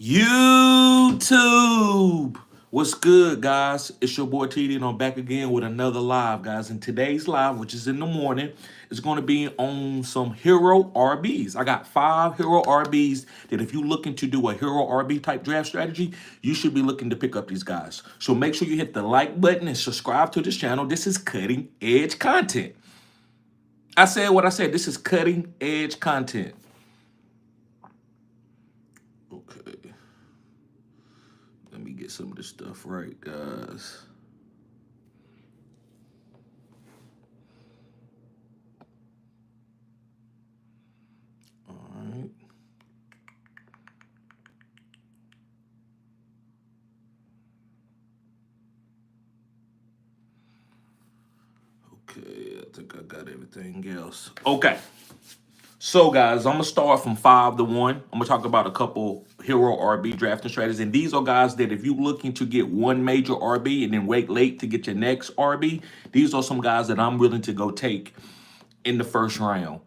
YouTube. What's good, guys? It's your boy TD, and I'm back again with another live, guys. And today's live, which is in the morning, is going to be on some hero RBs. I got 5 hero RBs that if you're looking to do a hero RB type draft strategy, you should be looking to pick up these guys. So make sure you hit the like button and subscribe to this channel. This is cutting edge content. I said what I said. This is cutting edge content. Okay. Let me get some of this stuff right, guys. All right. Okay, I think I got everything else. Okay. So, guys, I'm going to start from 5 to 1. I'm going to talk about a couple hero RB drafting strategies. And these are guys that if you're looking to get one major RB and then wait late to get your next RB, these are some guys that I'm willing to go take in the first round.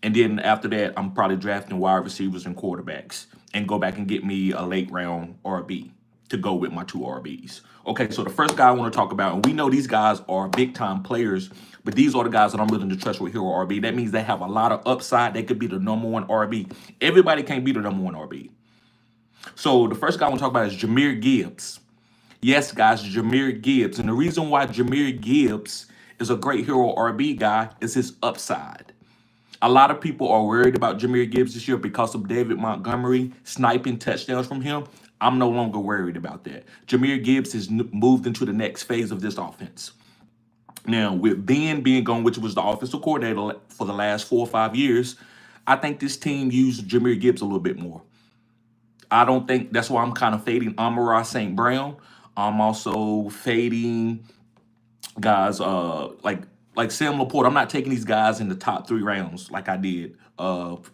And then after that, I'm probably drafting wide receivers and quarterbacks and go back and get me a late round RB to go with my 2 RBs. Okay, so the first guy I want to talk about, and we know these guys are big-time players, but these are the guys that I'm willing to trust with hero RB. That means they have a lot of upside. They could be the #1 RB. Everybody can't be the #1 RB. So the first guy I want to talk about is Jahmyr Gibbs. Yes, guys, Jahmyr Gibbs. And the reason why Jahmyr Gibbs is a great hero RB guy is his upside. A lot of people are worried about Jahmyr Gibbs this year because of David Montgomery sniping touchdowns from him. I'm no longer worried about that. Jahmyr Gibbs has moved into the next phase of this offense. Now, with Ben being gone, which was the offensive coordinator for the last 4 or 5 years, I think this team used Jahmyr Gibbs a little bit more. I don't think that's why I'm kind of fading Amon-Ra St. Brown. I'm also fading guys like Sam Laporte. I'm not taking these guys in the top 3 rounds like I did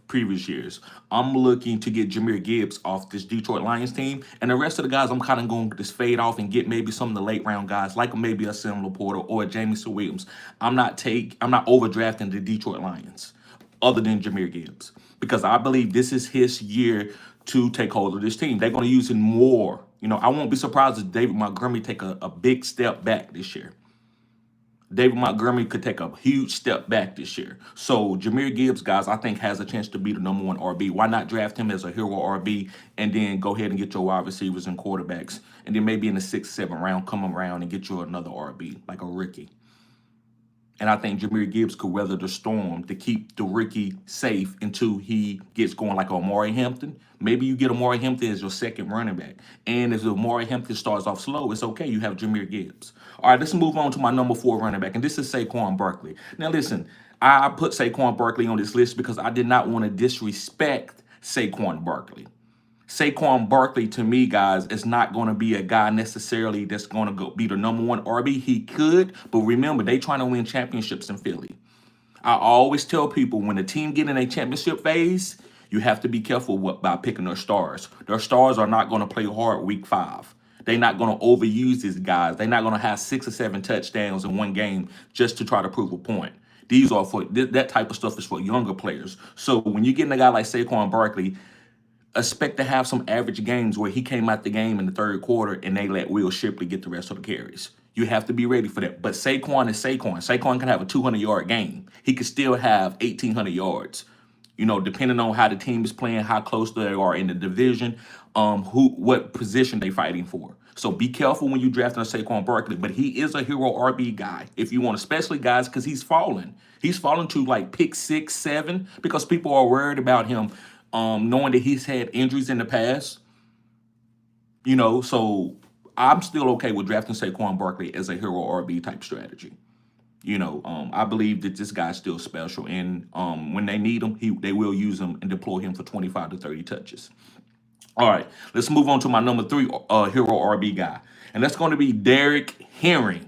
previous years. I'm looking to get Jahmyr Gibbs off this Detroit Lions team, and the rest of the guys I'm kind of going to just fade off and get maybe some of the late round guys like maybe a Sam Laporte or a Jameson Williams. I'm not overdrafting the Detroit Lions other than Jahmyr Gibbs because I believe this is his year to take hold of this team. They're going to use him more. You know, I won't be surprised if David Montgomery take a big step back this year. David Montgomery could take a huge step back this year. So Jahmyr Gibbs, guys, I think has a chance to be the #1 RB. Why not draft him as a hero RB and then go ahead and get your wide receivers and quarterbacks, and then maybe in the 6th, 7th round come around and get you another RB like a rookie. And I think Jahmyr Gibbs could weather the storm to keep the rookie safe until he gets going like Amari Hampton. Maybe you get Amari Hampton as your second running back. And if Amari Hampton starts off slow, it's okay. You have Jahmyr Gibbs. All right, let's move on to my #4 running back. And this is Saquon Barkley. Now, listen, I put Saquon Barkley on this list because I did not want to disrespect Saquon Barkley. Saquon Barkley, to me, guys, is not going to be a guy necessarily that's going to go be the #1 RB. He could, but remember, they trying to win championships in Philly. I always tell people when the team get in a championship phase, you have to be careful about picking their stars. Their stars are not going to play hard week 5. They're not going to overuse these guys. They're not going to have 6 or 7 touchdowns in one game just to try to prove a point. These are for that type of stuff is for younger players. So when you get a guy like Saquon Barkley, expect to have some average games where he came out the game in the 3rd quarter and they let Will Shipley get the rest of the carries. You have to be ready for that. But Saquon is Saquon. Saquon can have a 200-yard game. He could still have 1,800 yards. You know, depending on how the team is playing, how close they are in the division, what position they fighting for. So be careful when you drafting a Saquon Barkley. But he is a hero RB guy if you want, especially guys, because he's fallen. He's fallen to like pick 6, 7 because people are worried about him. Knowing that he's had injuries in the past, you know, so I'm still okay with drafting Saquon Barkley as a hero RB type strategy. You know, I believe that this guy's still special, and when they need him, they will use him and deploy him for 25 to 30 touches. All right, let's move on to my #3 hero RB guy, and that's going to be Derrick Henry.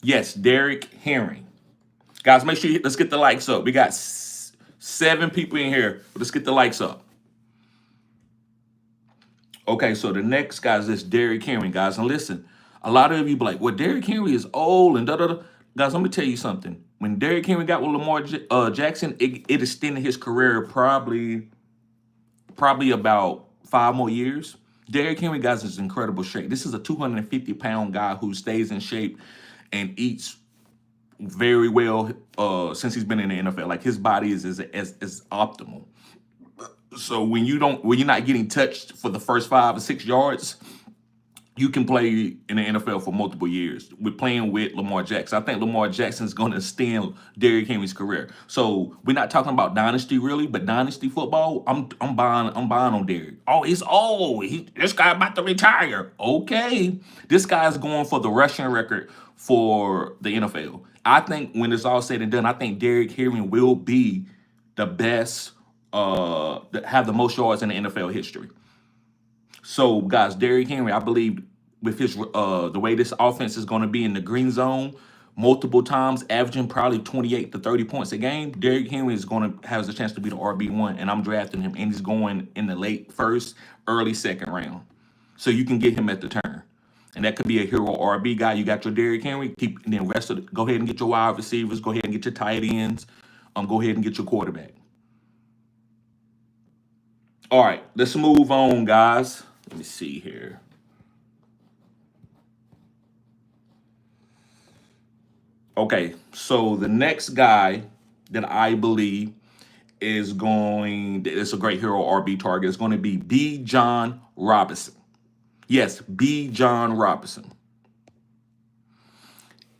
Yes, Derrick Henry. Guys, make sure let's get the likes up. We got 7 people in here. Let's get the likes up. Okay, so the next guy is this Derrick Henry, guys. And listen, a lot of you be like, well, Derrick Henry is old and da-da-da. Guys, let me tell you something. When Derrick Henry got with Lamar Jackson, it extended his career probably about 5 more years. Derrick Henry, guys, is in incredible shape. This is a 250-pound guy who stays in shape and eats very well since he's been in the NFL. Like, his body is optimal. So when you're not getting touched for the first 5 or 6 yards, you can play in the NFL for multiple years. We're playing with Lamar Jackson. I think Lamar Jackson is going to extend Derrick Henry's career. So we're not talking about dynasty really, but dynasty football, I'm buying on Derrick. Oh, he's old. This guy about to retire. Okay, this guy's going for the rushing record for the NFL. I think when it's all said and done, I think Derrick Henry will be the best, have the most yards in the NFL history. So, guys, Derrick Henry, I believe with his the way this offense is going to be in the green zone multiple times, averaging probably 28 to 30 points a game, Derrick Henry is going to has a chance to be the RB1, and I'm drafting him, and he's going in the late first, early second round. So you can get him at the turn. And that could be a hero RB guy. You got your Derrick Henry, and then rest of it, go ahead and get your wide receivers, go ahead and get your tight ends, go ahead and get your quarterback. All right, let's move on, guys. Let me see here. Okay, so the next guy that I believe is it's a great hero RB target. It's going to be Bijan Robinson. Yes, Bijan Robinson.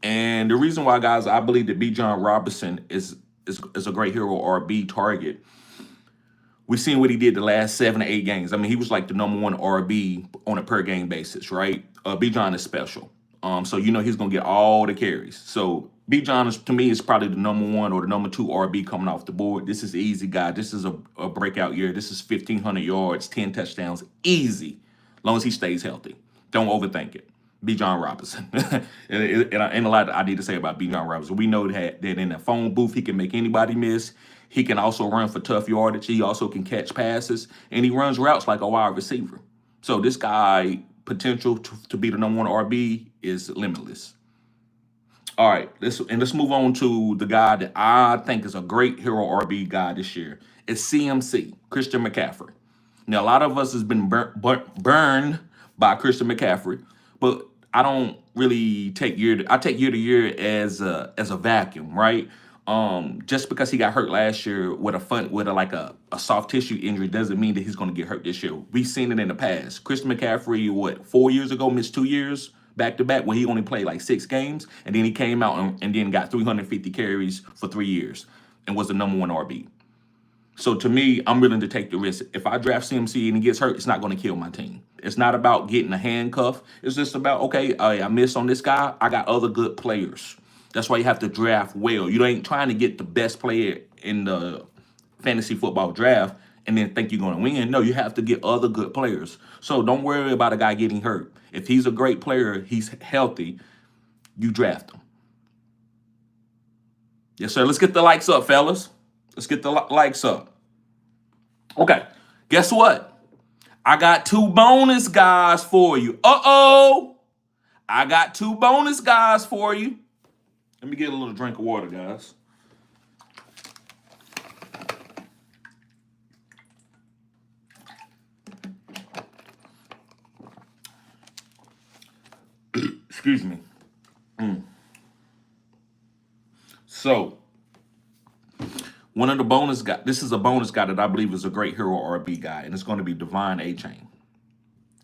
And the reason why, guys, I believe that Bijan Robinson is a great hero RB target. We've seen what he did the last 7 to 8 games. I mean, he was like the #1 RB on a per game basis, right? Bijan is special. So he's gonna get all the carries. So Bijan is, to me, is probably the #1 or the #2 RB coming off the board. This is easy, guy. This is a breakout year. This is 1,500 yards, 10 touchdowns, easy, as long as he stays healthy. Don't overthink it. Bijan Robinson. and a lot I need to say about Bijan Robinson. We know that in the phone booth, he can make anybody miss. He can also run for tough yardage. He also can catch passes, and he runs routes like a wide receiver. So this guy, potential to be the #1 RB is limitless. All right, let's move on to the guy that I think is a great hero RB guy this year. It's CMC, Christian McCaffrey. Now, a lot of us has been burned by Christian McCaffrey, but I don't really take I take year to year as a vacuum, right? Just because he got hurt last year with a soft tissue injury doesn't mean that he's going to get hurt this year. We've seen it in the past. Christian McCaffrey, 4 years ago, missed 2 years back to back when he only played like 6 games, and then he came out and then got 350 carries for 3 years and was the #1 RB. So to me, I'm willing to take the risk. If I draft CMC and he gets hurt, it's not going to kill my team. It's not about getting a handcuff. It's just about, okay, I missed on this guy. I got other good players. That's why you have to draft well. You ain't trying to get the best player in the fantasy football draft and then think you're going to win. No, you have to get other good players. So don't worry about a guy getting hurt. If he's a great player, he's healthy, you draft him. Yes, sir. Let's get the likes up, fellas. Let's get the likes up. Okay, guess what? I got 2 bonus guys for you. Uh-oh. I got 2 bonus guys for you. Let me get a little drink of water, guys. Excuse me. So, one of the bonus guys, this is a bonus guy that I believe is a great hero RB guy, and it's going to be Devon Achane.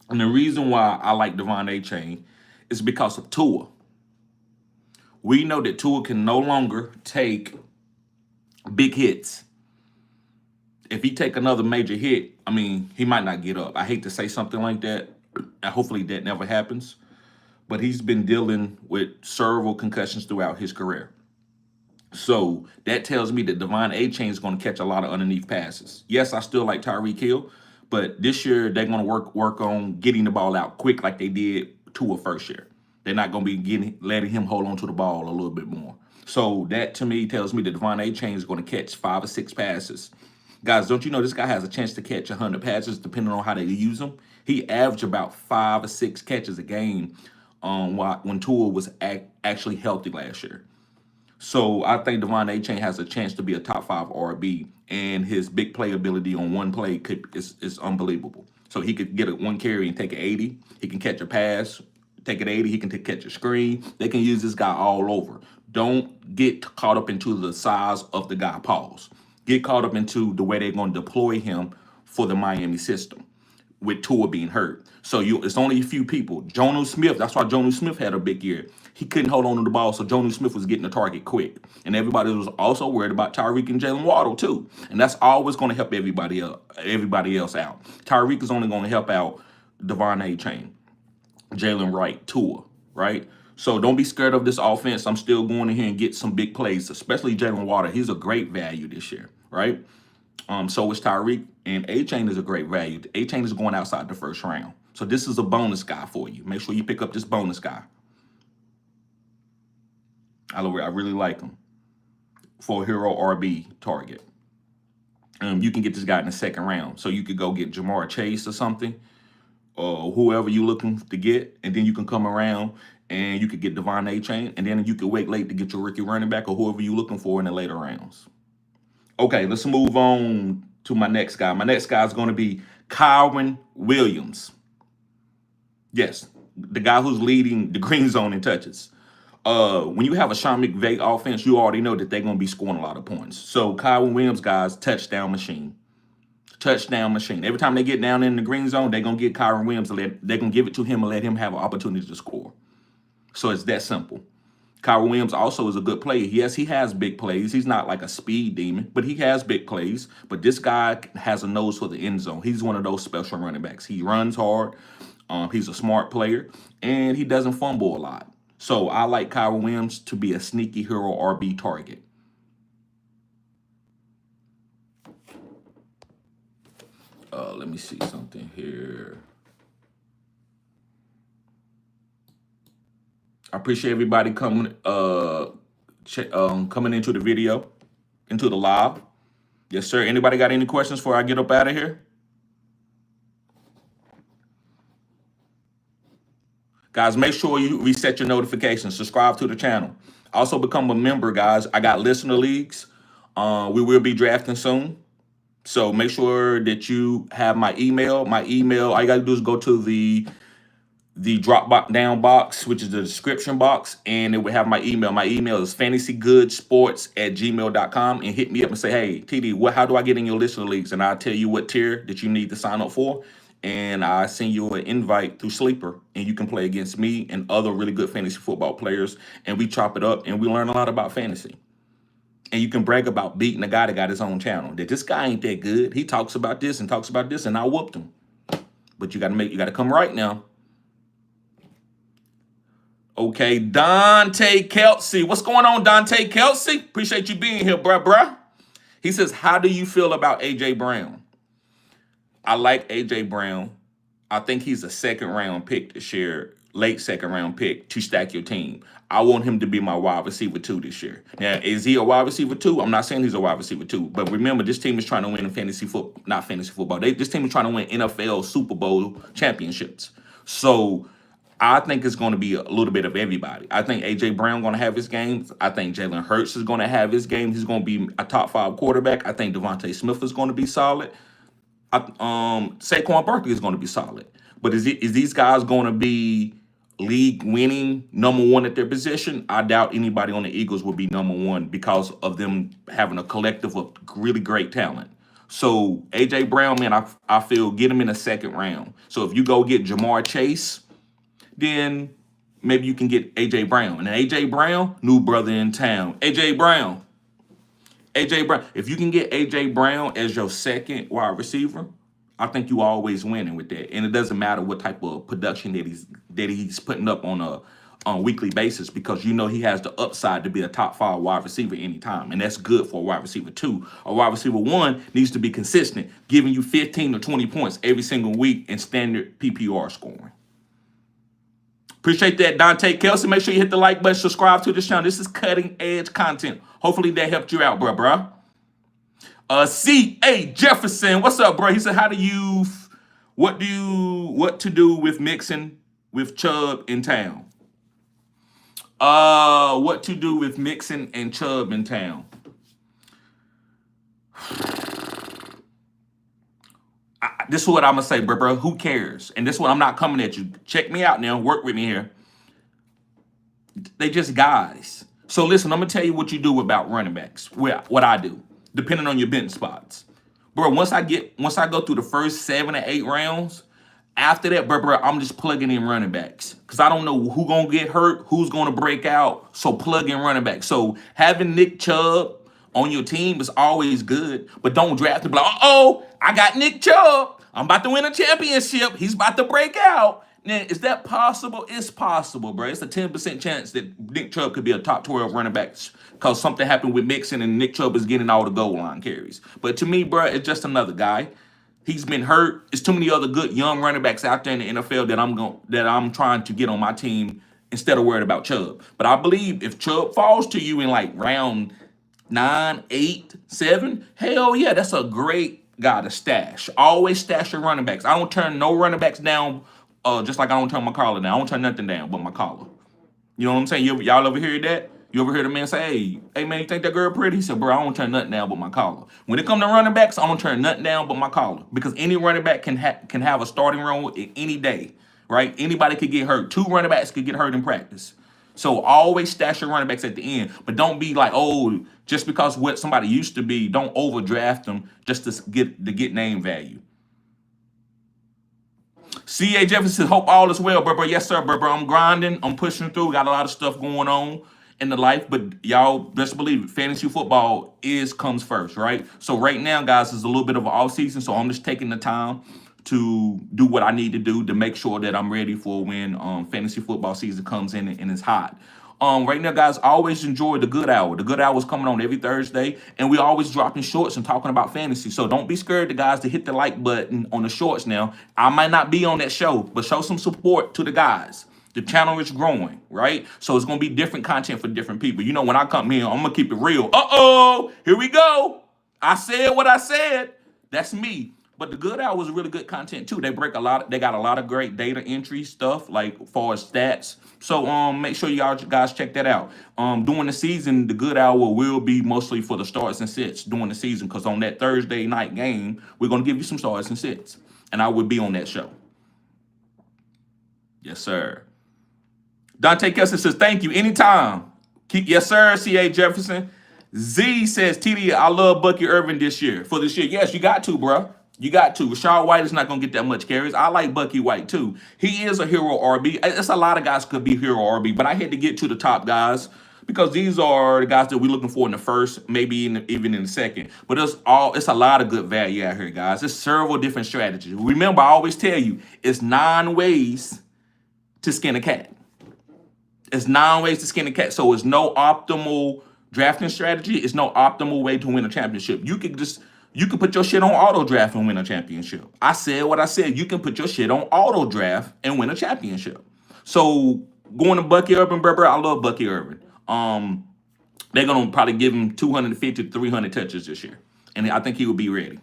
And the reason why I like Devon Achane is because of Tua. We know that Tua can no longer take big hits. If he take another major hit, I mean, he might not get up. I hate to say something like that. And hopefully that never happens. But he's been dealing with several concussions throughout his career. So that tells me that Devon Achane is going to catch a lot of underneath passes. Yes, I still like Tyreek Hill, but this year they're going to work on getting the ball out quick like they did Tua first year. They're not going to be letting him hold on to the ball a little bit more. So that to me tells me that Devon Achane is going to catch 5 or 6 passes. Guys, don't you know this guy has a chance to catch 100 passes depending on how they use him? He averaged about 5 or 6 catches a game when Tua was actually healthy last year. So I think Devon Achane has a chance to be a top 5 RB, and his big play ability on one play is unbelievable. So he could get one carry and take an 80. He can catch a pass, take an 80. He can catch a screen. They can use this guy all over. Don't get caught up into the size of the guy. Pause. Get caught up into the way they're going to deploy him for the Miami system, with Tua being hurt. So it's only a few people. Jonnu Smith, that's why Jonnu Smith had a big year. He couldn't hold on to the ball, so Jonnu Smith was getting the target quick. And everybody was also worried about Tyreek and Jalen Waddle too. And that's always going to help everybody else out. Tyreek is only going to help out Devon A-Chain, Jalen Wright, Tua, right? So don't be scared of this offense. I'm still going in here and get some big plays, especially Jalen Waddle. He's a great value this year, right? So is Tyreek, and A-Chain is a great value. A-Chain is going outside the first round. So this is a bonus guy for you. Make sure you pick up this bonus guy. I really like him for a hero RB target. You can get this guy in the second round. So you could go get Ja'Marr Chase or something, or whoever you're looking to get, and then you can come around and you could get Devon A-Chain, and then you could wait late to get your rookie running back or whoever you're looking for in the later rounds. Okay, let's move on to my next guy. My next guy is going to be Kyron Williams. Yes, the guy who's leading the green zone in touches. When you have a Sean McVay offense, you already know that they're going to be scoring a lot of points. So Kyron Williams, guys, touchdown machine. Touchdown machine. Every time they get down in the green zone, they're going to get Kyron Williams. They're going to give it to him and let him have an opportunity to score. So it's that simple. Kyron Williams also is a good player. Yes, he has big plays. He's not like a speed demon, but he has big plays. But this guy has a nose for the end zone. He's one of those special running backs. He runs hard. He's a smart player, and he doesn't fumble a lot. So I like Kyron Williams to be a sneaky hero RB target. Let me see something here. I appreciate everybody coming coming into the video, into the live. Yes, sir. Anybody got any questions before I get up out of here? Guys, make sure you reset your notifications. Subscribe to the channel. Also become a member, guys. I got listener leagues. We will be drafting soon. So make sure that you have my email. My email, all you got to do is go to the drop down box, which is the description box, and it will have my email. My email is fantasygoodesports@gmail.com, and hit me up and say, hey, TD, how do I get in your listener leagues? And I'll tell you what tier that you need to sign up for, and I send you an invite through Sleeper, and you can play against me and other really good fantasy football players, and we chop it up, and we learn a lot about fantasy. And you can brag about beating a guy that got his own channel. That this guy ain't that good. He talks about this and talks about this, and I whooped him. But you got to come right now. Okay, Dante Kelsey. What's going on, Dante Kelsey? Appreciate you being here, bruh. He says, how do you feel about A.J. Brown? I like A.J. Brown. I think he's a second-round pick this year, late second-round pick to stack your team. I want him to be my wide receiver 2 this year. Now, is he a wide receiver 2? I'm not saying he's a wide receiver 2. But remember, this team is trying to win in fantasy football. Not fantasy football. This team is trying to win NFL Super Bowl championships. So I think it's going to be a little bit of everybody. I think A.J. Brown going to have his games. I think Jalen Hurts is going to have his games. He's going to be a top 5 quarterback. I think Devontae Smith is going to be solid. Saquon Barkley is going to be solid. But is these guys going to be league winning number 1 at their position? I doubt anybody on the Eagles will be number 1 because of them having a collective of really great talent. So A.J. Brown, man, I feel get him in the second round. So if you go get Ja'Marr Chase, then maybe you can get A.J. Brown. And A.J. Brown, new brother in town. A.J. Brown. If you can get A.J. Brown as your second wide receiver, I think you always winning with that. And it doesn't matter what type of production that he's putting up on a weekly basis, because you know he has the upside to be a top 5 wide receiver anytime. And that's good for a wide receiver 2. A wide receiver 1 needs to be consistent, giving you 15 or 20 points every single week in standard PPR scoring. Appreciate that, Dante Kelsey. Make sure you hit the like button, subscribe to the channel. This is cutting edge content. Hopefully that helped you out, bruh. C.A. Jefferson, what's up, bro? He said, what to do with mixing with Chubb in town? What to do with Mixon and Chubb in town? This is what I'm gonna say, bro. Who cares? And this is what I'm not coming at you. Check me out now. Work with me here. They just guys. So listen, I'm gonna tell you what you do about running backs. What I do, depending on your bench spots, bro. Once I go through the first 7 or 8 rounds, after that, bro, I'm just plugging in running backs because I don't know who gonna get hurt, who's gonna break out. So plug in running backs. So having Nick Chubb on your team is always good, but don't draft him like, oh, I got Nick Chubb. I'm about to win a championship. He's about to break out. Now, is that possible? It's possible, bro. It's a 10% chance that Nick Chubb could be a top 12 running back because something happened with Mixon and Nick Chubb is getting all the goal line carries. But to me, bro, it's just another guy. He's been hurt. There's too many other good young running backs out there in the NFL that I'm trying to get on my team instead of worried about Chubb. But I believe if Chubb falls to you in like round 9, 8, 7, hell yeah, that's a great guy to stash. Always stash your running backs. I don't turn no running backs down. Just like I don't turn my collar down. I don't turn nothing down but my collar. You know what I'm saying? Y'all ever hear that? You ever heard a man say, hey man, you think that girl pretty? He said, bro, I don't turn nothing down but my collar. When it comes to running backs, I don't turn nothing down but my collar. Because any running back can have a starting role any day, right? Anybody could get hurt. 2 running backs could get hurt in practice. So always stash your running backs at the end. But don't be like, oh, just because what somebody used to be, don't overdraft them just to get name value. C.A. Jefferson says, hope all is well, bro. Yes, sir, bro. I'm grinding. I'm pushing through. Got a lot of stuff going on in the life. But y'all best believe it. Fantasy football comes first, right? So right now, guys, is a little bit of an off season. So I'm just taking the time to do what I need to do to make sure that I'm ready for when fantasy football season comes in and it's hot. Right now, guys, I always enjoy the Good Hour. The Good Hour is coming on every Thursday, and we always dropping shorts and talking about fantasy. So don't be scared, guys, to hit the like button on the shorts now. I might not be on that show, but show some support to the guys. The channel is growing, right? So it's going to be different content for different people. You know, when I come here, I'm going to keep it real. Uh-oh, here we go. I said what I said. That's me. But the Good Hour was really good content too. They got a lot of great data entry stuff, like as far as stats. So make sure y'all guys check that out. During the season, the Good Hour will be mostly for the starts and sits during the season, because on that Thursday night game, we're gonna give you some starts and sits, and I will be on that show. Yes, sir. Dante Kessler says, thank you. Anytime. Yes, sir, C.A. Jefferson. Z says, TD, I love Bucky Irvin this year. For this year. Yes, you got to, bro. You got to. Rashad White is not going to get that much carries. I like Bucky White, too. He is a hero RB. It's a lot of guys could be hero RB, but I had to get to the top guys because these are the guys that we're looking for in the first, maybe even in the second. But it's a lot of good value out here, guys. There's several different strategies. Remember, I always tell you, it's 9 ways to skin a cat. It's 9 ways to skin a cat. So it's no optimal drafting strategy. It's no optimal way to win a championship. You can put your shit on auto draft and win a championship. I said what I said. You can put your shit on auto draft and win a championship. So going to Bucky Irvin, bro, I love Bucky Irvin. They're gonna probably give him 250 to 300 touches this year, and I think he will be ready.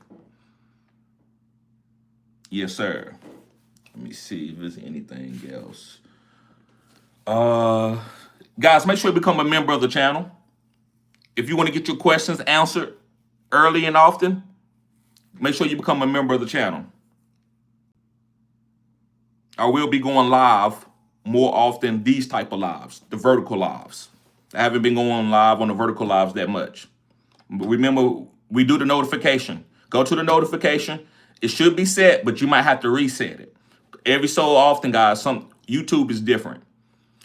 Yes, sir. Let me see if there's anything else. Guys, make sure you become a member of the channel. If you want to get your questions answered early and often, make sure you become a member of the channel. I will be going live more often, these type of lives, the vertical lives. I haven't been going live on the vertical lives that much. But remember, we do the notification. Go to the notification. It should be set, but you might have to reset it. Every so often, guys, YouTube is different.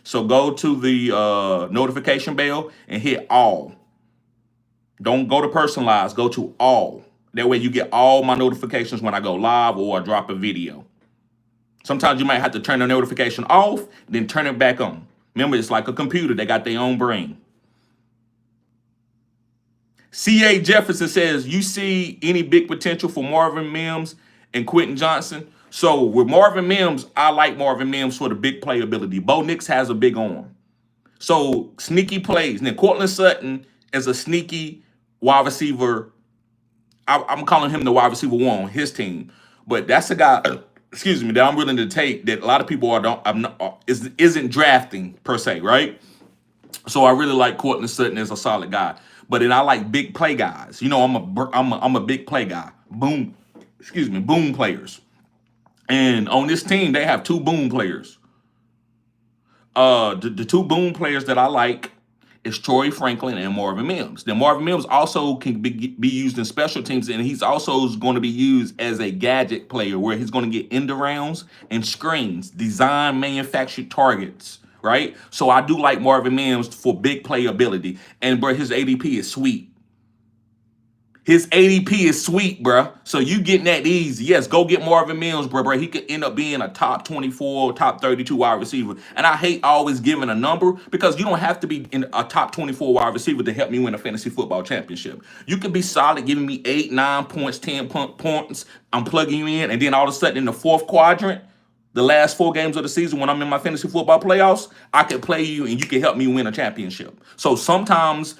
So go to the notification bell and hit all. Don't go to personalized, go to all. That way you get all my notifications when I go live or I drop a video. Sometimes you might have to turn the notification off, then turn it back on. Remember, it's like a computer. They got their own brain. C.A. Jefferson says, you see any big potential for Marvin Mims and Quentin Johnson? So with Marvin Mims, I like Marvin Mims for the big playability. Bo Nix has a big arm. So sneaky plays. Now, Cortland Sutton is a sneaky wide receiver. I'm calling him the wide receiver 1 on his team. But that's a guy, excuse me, that I'm willing to take that a lot of people isn't drafting per se, right? So I really like Cortland Sutton as a solid guy. But then I like big play guys. You know, I'm a big play guy. Boom. boom players. And on this team, they have two boom players. The two boom players that I like is Troy Franklin and Marvin Mims. Then Marvin Mims also can be used in special teams, and he's also going to be used as a gadget player where he's going to get end arounds and screens, design manufactured targets, right? So I do like Marvin Mims for big playability. And bro, his ADP is sweet. His ADP is sweet, bro. So you getting that easy. Yes, go get Marvin Mims, bro. He could end up being a top 24, top 32 wide receiver. And I hate always giving a number because you don't have to be in a top 24 wide receiver to help me win a fantasy football championship. You can be solid, giving me 8, 9 points, 10 points. I'm plugging you in. And then all of a sudden in the fourth quadrant, the last 4 games of the season when I'm in my fantasy football playoffs, I can play you and you can help me win a championship. So sometimes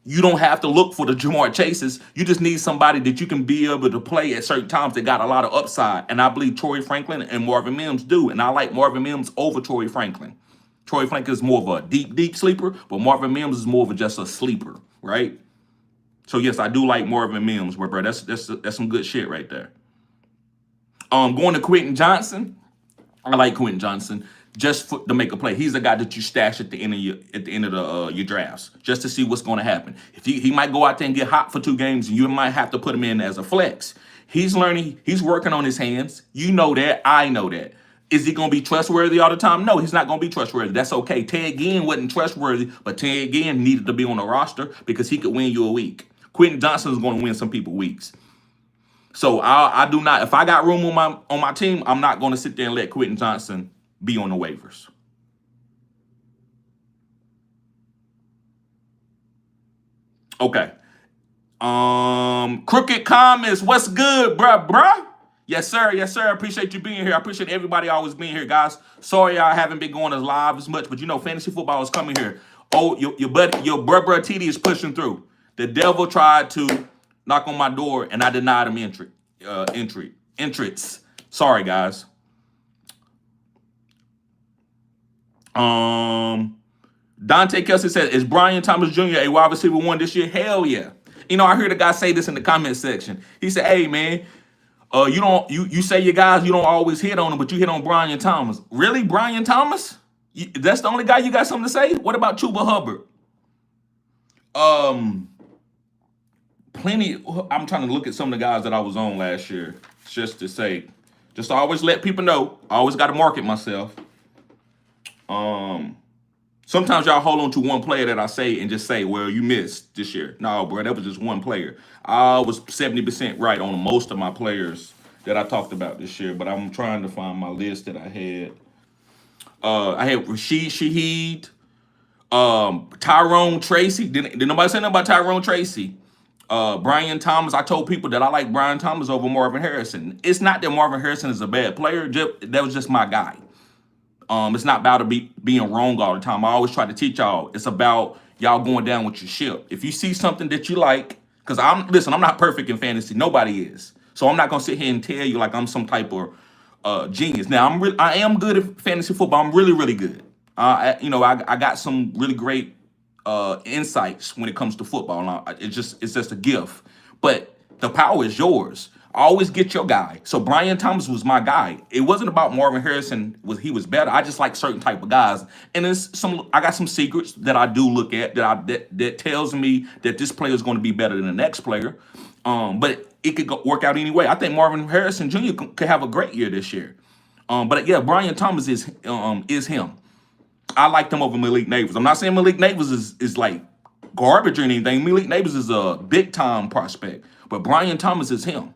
you don't have to look for the Jahmyr Chases. You just need somebody that you can be able to play at certain times that got a lot of upside. And I believe Troy Franklin and Marvin Mims do. And I like Marvin Mims over Troy Franklin. Troy Franklin is more of a deep sleeper, but Marvin Mims is more of just a sleeper, right? So yes, I do like Marvin Mims, bro. That's some good shit right there. Going to Quentin Johnson. I like Quentin Johnson just to make a play. He's the guy that you stash at the end of your drafts just to see what's going to happen. If he might go out there and get hot for 2 games, and you might have to put him in as a flex. He's learning. He's working on his hands. You know that. I know that. Is he going to be trustworthy all the time? No, he's not going to be trustworthy. That's okay. Ted Ginn wasn't trustworthy, but Ted Ginn needed to be on the roster because he could win you a week. Quentin Johnson is going to win some people weeks. So I do not. If I got room on my team, I'm not going to sit there and let Quentin Johnson be on the waivers. Okay. Crooked Comments, what's good, bruh? Yes, sir. Yes, sir. Appreciate you being here. I appreciate everybody always being here, guys. Sorry I haven't been going as live as much, but you know, fantasy football is coming here. Oh, your bruh TD is pushing through. The devil tried to knock on my door, and I denied him entrance. Sorry, guys. Dante Kelsey said, is Brian Thomas Jr. a wide receiver 1 this year? Hell yeah. You know, I heard a guy say this in the comment section. He said, hey man, you say your guys, you don't always hit on them, but you hit on Brian Thomas. Really? Brian Thomas? That's the only guy you got something to say? What about Chuba Hubbard? Plenty. I'm trying to look at some of the guys that I was on last year just to always let people know. I always got to market myself. Sometimes y'all hold on to one player that I say and just say, well, you missed this year. No, bro, that was just one player. I was 70% right on most of my players that I talked about this year, but I'm trying to find my list that I had. I had Rashid Shaheed, Tyrone Tracy. Did nobody say nothing about Tyrone Tracy? Brian Thomas. I told people that I like Brian Thomas over Marvin Harrison. It's not that Marvin Harrison is a bad player. That was just my guy. It's not about being wrong all the time. I always try to teach y'all. It's about y'all going down with your ship. If you see something that you like, because I'm not perfect in fantasy. Nobody is. So I'm not gonna sit here and tell you like I'm some type of genius. Now I am good at fantasy football. I'm really, really good. I got some really great insights when it comes to football. It's just a gift. But the power is yours. Always get your guy. So Brian Thomas was my guy. It wasn't about Marvin Harrison. He was better. I just like certain type of guys. And I got some secrets that I do look at that tells me that this player is going to be better than the next player. But it could work out anyway. I think Marvin Harrison Jr. could have a great year this year. But yeah, Brian Thomas is him. I liked him over Malik Neighbors. I'm not saying Malik Neighbors is like garbage or anything. Malik Neighbors is a big time prospect. But Brian Thomas is him.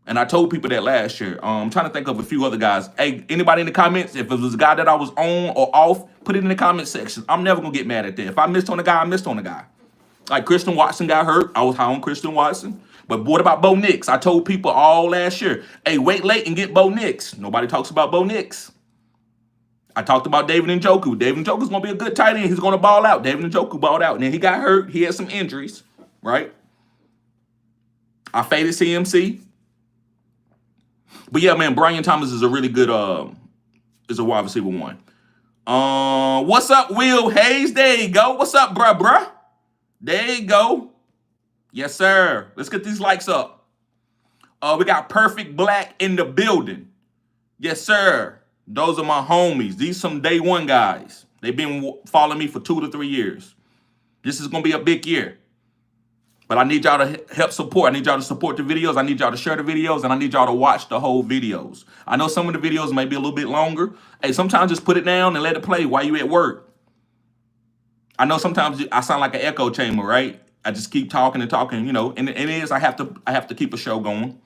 And I told people that last year. I'm trying to think of a few other guys. Hey, anybody in the comments, if it was a guy that I was on or off, put it in the comment section. I'm never going to get mad at that. If I missed on a guy, I missed on a guy. Like Christian Watson got hurt. I was high on Christian Watson. But what about Bo Nix? I told people all last year, hey, wait late and get Bo Nix. Nobody talks about Bo Nix. I talked about David Njoku. David Njoku's going to be a good tight end. He's going to ball out. David Njoku balled out. And then he got hurt. He had some injuries, right? I faded CMC. But yeah, man, Brian Thomas is a really good is a wide receiver 1. What's up, Will Hayes? There you go. What's up, bruh? There you go. Yes, sir. Let's get these likes up. We got Perfect Black in the building. Yes, sir. Those are my homies. These some day one guys. They've been following me for 2 to 3 years. This is going to be a big year. But I need y'all to help support. I need y'all to support the videos. I need y'all to share the videos. And I need y'all to watch the whole videos. I know some of the videos may be a little bit longer. Hey, sometimes just put it down and let it play while you at work. I know sometimes I sound like an echo chamber, right? I just keep talking and talking, you know. And it is, I have to keep a show going.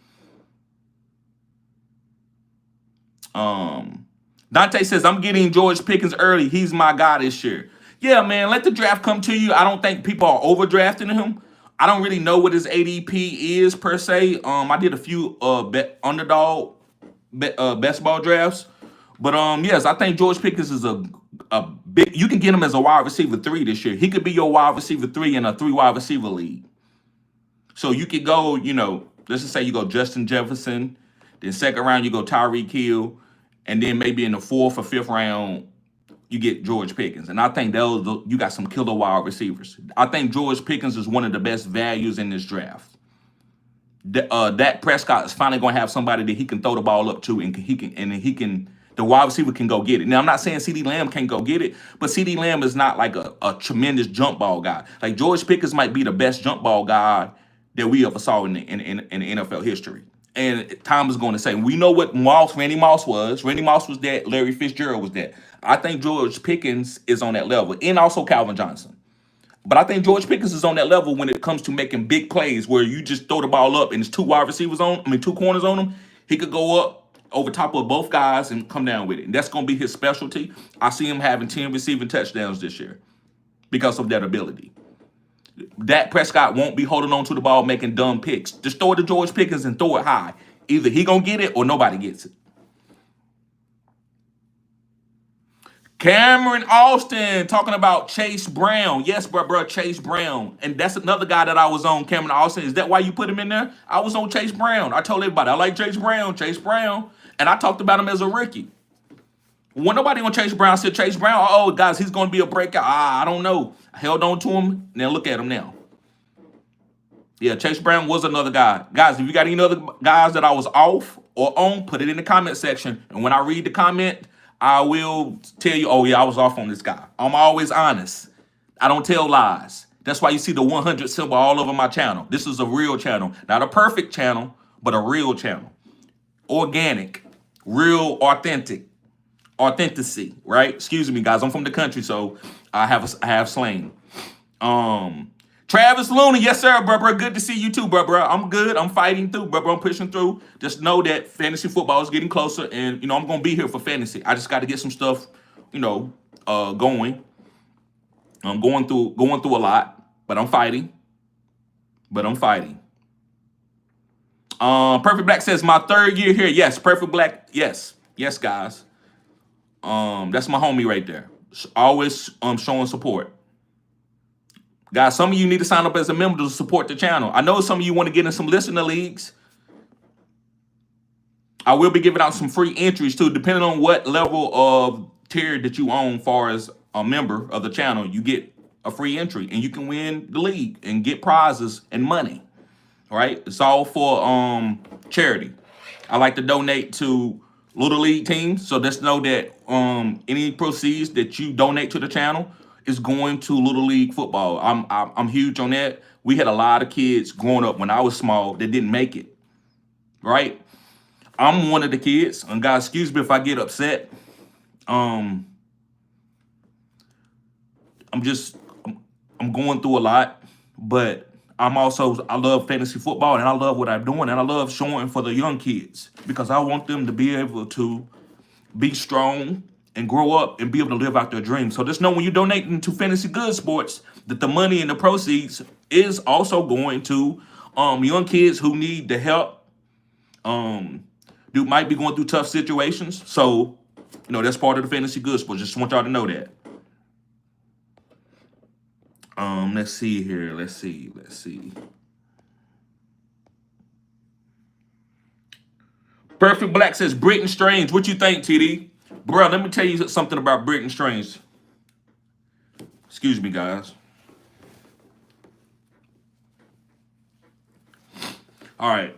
Dante says, I'm getting George Pickens early. He's my guy this year. Yeah, man, let the draft come to you. I don't think people are overdrafting him. I don't really know what his ADP is per se. I did a few underdog best ball drafts. But yes, I think George Pickens is a big, you can get him as a wide receiver 3 this year. He could be your wide receiver 3 in a 3 wide receiver league. So you could go, you know, let's just say you go Justin Jefferson, then second round you go Tyreek Hill, and then maybe in the 4th or 5th round you get George Pickens. And I think you got some killer wide receivers. I think George Pickens is one of the best values in this draft. Dak Prescott is finally going to have somebody that he can throw the ball up to, and the wide receiver can go get it. Now, I'm not saying CeeDee Lamb can't go get it, but CeeDee Lamb is not like a tremendous jump ball guy. Like George Pickens might be the best jump ball guy that we ever saw in the NFL history. And Tom is going to say, we know what Randy Moss was. Randy Moss was that. Larry Fitzgerald was that. I think George Pickens is on that level, and also Calvin Johnson. But I think George Pickens is on that level when it comes to making big plays where you just throw the ball up and there's 2 corners on him. He could go up over top of both guys and come down with it. And that's going to be his specialty. I see him having 10 receiving touchdowns this year because of that ability. Dak Prescott won't be holding on to the ball making dumb picks. Just throw it to George Pickens and throw it high. Either he going to get it or nobody gets it. Cameron Austin talking about Chase Brown. Yes, bro, Chase Brown. And that's another guy that I was on, Cameron Austin. Is that why you put him in there? I was on Chase Brown. I told everybody, I like Chase Brown. And I talked about him as a rookie. When nobody on Chase Brown said Chase Brown, oh, guys, he's going to be a breakout. I don't know. I held on to him. Now look at him now. Yeah, Chase Brown was another guy. Guys, if you got any other guys that I was off or on, put it in the comment section. And when I read the comment, I will tell you, oh, yeah, I was off on this guy. I'm always honest. I don't tell lies. That's why you see the 100 symbol all over my channel. This is a real channel. Not a perfect channel, but a real channel. Organic. Real authenticity, right? Excuse me, guys. I'm from the country, so I have slang. Travis Looney, yes, sir, bro. Good to see you too, bro. I'm good. I'm fighting through, bro. I'm pushing through. Just know that fantasy football is getting closer, and you know I'm gonna be here for fantasy. I just got to get some stuff, you know, going. I'm going through a lot, but I'm fighting. Perfect Black says my 3rd year here. Yes, Perfect Black. Yes, guys. That's my homie right there. Always showing support. Guys, some of you need to sign up as a member to support the channel. I know some of you want to get in some listener leagues. I will be giving out some free entries too, depending on what level of tier that you own. Far as a member of the channel, you get a free entry and you can win the league and get prizes and money. All right, it's all for charity. I like to donate to Little League teams, so just know that any proceeds that you donate to the channel is going to Little League football. I'm huge on that. We had a lot of kids growing up when I was small that didn't make it, right? I'm one of the kids, and guys, excuse me if I get upset. I'm going through a lot, but I love fantasy football, and I love what I'm doing, and I love showing for the young kids because I want them to be able to be strong and grow up and be able to live out their dreams. So just know when you're donating to Fantasy Good Sports that the money and the proceeds is also going to young kids who need the help, who might be going through tough situations. So, you know, that's part of the Fantasy Good Sports. Just want y'all to know that. Let's see here. Let's see. Perfect Black says, Britton Strange. What you think, TD? Bro, let me tell you something about Britton Strange. Excuse me, guys. All right.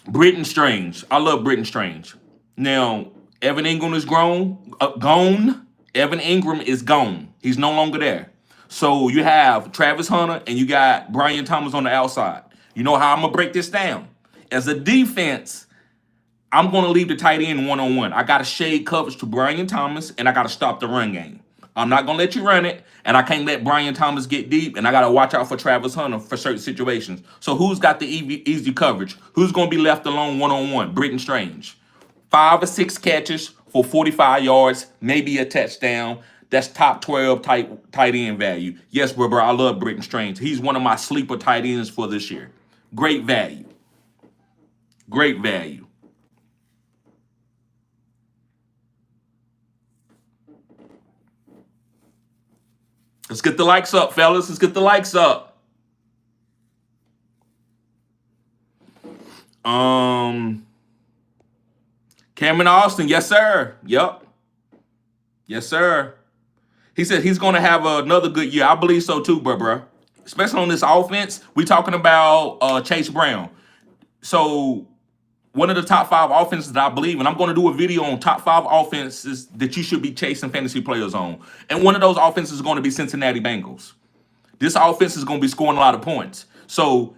Britton Strange. I love Britton Strange. Now, Evan Ingram is gone. Evan Ingram is gone. He's no longer there. So you have Travis Hunter and you got Brian Thomas on the outside. You know how I'm going to break this down? As a defense, I'm going to leave the tight end one-on-one. I got to shade coverage to Brian Thomas, and I got to stop the run game. I'm not going to let you run it, and I can't let Brian Thomas get deep, and I got to watch out for Travis Hunter for certain situations. So who's got the easy coverage? Who's going to be left alone one-on-one? Britton Strange. 5 or 6 catches for 45 yards, maybe a touchdown. That's top 12 tight end value. Yes, bro, I love Britton Strange. He's one of my sleeper tight ends for this year. Great value. Great value. Let's get the likes up, fellas. Let's get the likes up. Cameron Austin, yes, sir. Yep. Yes, sir. He said he's going to have another good year. I believe so too, bro. Especially on this offense. We talking about Chase Brown. So one of the top 5 offenses that I believe, and I'm going to do a video on top 5 offenses that you should be chasing fantasy players on. And one of those offenses is going to be Cincinnati Bengals. This offense is going to be scoring a lot of points. So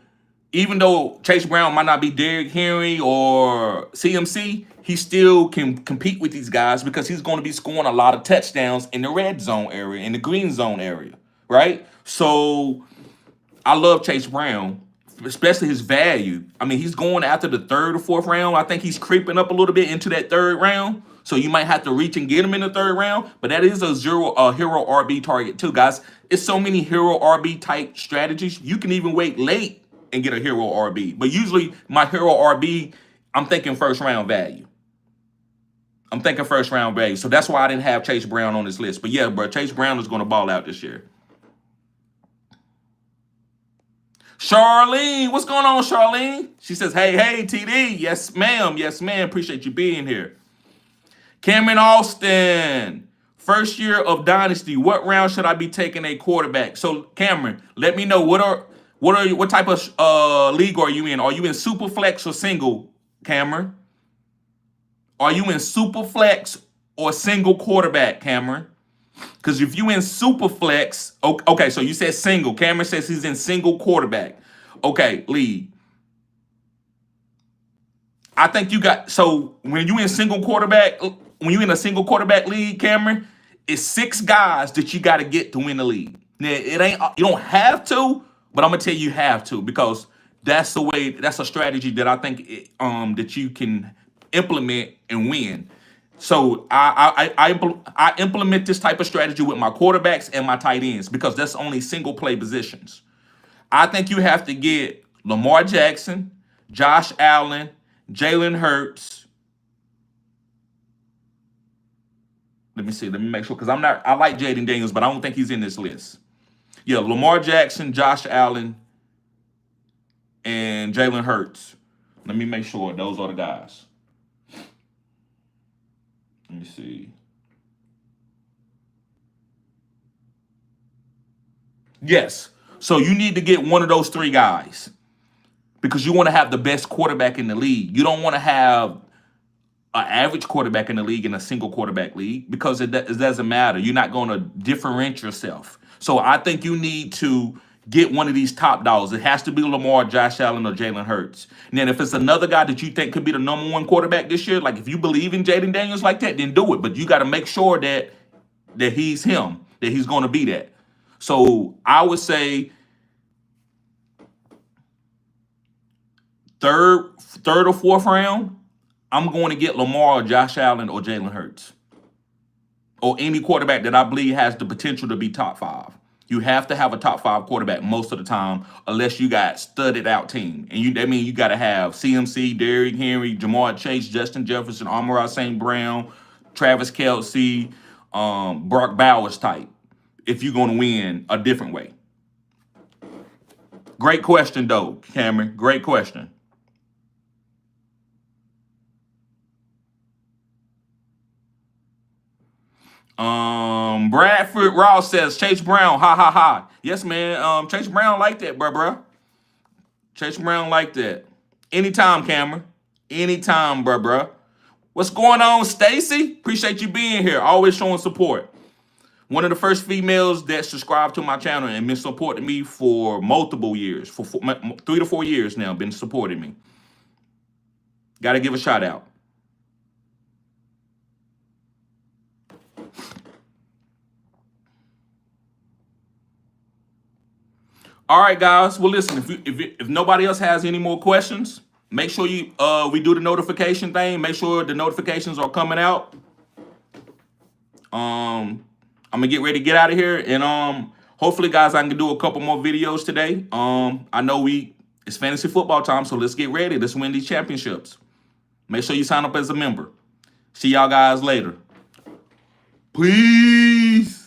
even though Chase Brown might not be Derrick Henry or CMC, he still can compete with these guys because he's going to be scoring a lot of touchdowns in the red zone area, in the green zone area, right? So I love Chase Brown, especially his value. I mean, he's going after the 3rd or 4th round. I think he's creeping up a little bit into that 3rd round. So you might have to reach and get him in the 3rd round. But that is a hero RB target too, guys. It's so many hero RB type strategies. You can even wait late and get a hero RB. But usually my hero RB, I'm thinking 1st round value. I'm thinking 1st round value. So that's why I didn't have Chase Brown on this list. But yeah, bro, Chase Brown is going to ball out this year. Charlene, what's going on, Charlene? She says, hey, TD. Yes, ma'am. Yes, ma'am. Appreciate you being here. Cameron Austin, 1st year of Dynasty. What round should I be taking a quarterback? So, Cameron, let me know what type of league are you in? Are you in Superflex or single, Cameron? Are you in Superflex or single quarterback, Cameron? Because if you in Superflex, okay, so you said single. Cameron says he's in single quarterback. Okay, league. I think you got, so when you in a single quarterback league, Cameron, it's 6 guys that you got to get to win the league. Now, it ain't, you don't have to, but I'm gonna tell you have to, because that's a strategy that I think that you can implement and win. So I implement this type of strategy with my quarterbacks and my tight ends because that's only single play positions. I think you have to get Lamar Jackson, Josh Allen, Jalen Hurts. Let me see. Let me make sure, because I like Jaden Daniels, but I don't think he's in this list. Yeah, Lamar Jackson, Josh Allen, and Jalen Hurts. Let me make sure those are the guys. Let me see. Yes. So you need to get one of those 3 guys because you want to have the best quarterback in the league. You don't want to have an average quarterback in the league in a single quarterback league because it doesn't matter. You're not going to differentiate yourself. So I think you need to get one of these top dogs. It has to be Lamar, Josh Allen, or Jalen Hurts. And then if it's another guy that you think could be the number 1 quarterback this year, like if you believe in Jaden Daniels like that, then do it. But you got to make sure that he's him, that he's going to be that. So I would say third or 4th round, I'm going to get Lamar, or Josh Allen, or Jalen Hurts, or any quarterback that I believe has the potential to be top 5. You have to have a top 5 quarterback most of the time, unless you got studded out team. And that means you got to have CMC, Derrick Henry, Ja'Marr Chase, Justin Jefferson, Amon-Ra St. Brown, Travis Kelce, Brock Bowers type, if you're going to win a different way. Great question, though, Cameron. Great question. Bradford Ross says Chase Brown, ha ha ha. Yes, man. Chase Brown like that, bruh. Chase Brown like that. Anytime, Cameron. Anytime, bruh. What's going on, Stacy? Appreciate you being here. Always showing support. One of the first females that subscribed to my channel and been supporting me for multiple years, for 3 to 4 years now, been supporting me. Got to give a shout out. All right, guys. Well, listen, if nobody else has any more questions, make sure we do the notification thing. Make sure the notifications are coming out. I'm gonna get ready to get out of here, and hopefully, guys, I can do a couple more videos today. I know it's fantasy football time, so let's get ready. Let's win these championships. Make sure you sign up as a member. See y'all guys later. Peace.